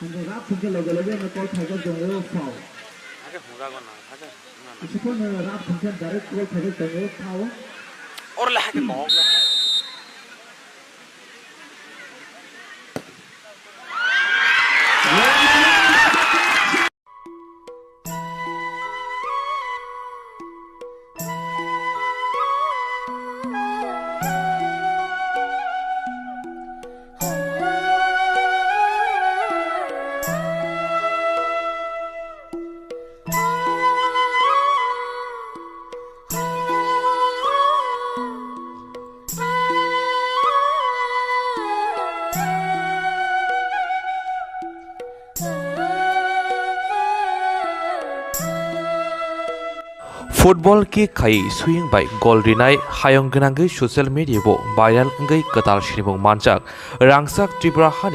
Rap thungke loge loge na kol thaiga jongo foul. Ake hunga gona thake. Isipon rap thungke direct kol thaiga jongo foul. Or la hake kong la. Football ki khai swing by goal rinai hayong ganangai social media bo viral ngai katal sinibong manjak rangsak Tripura hani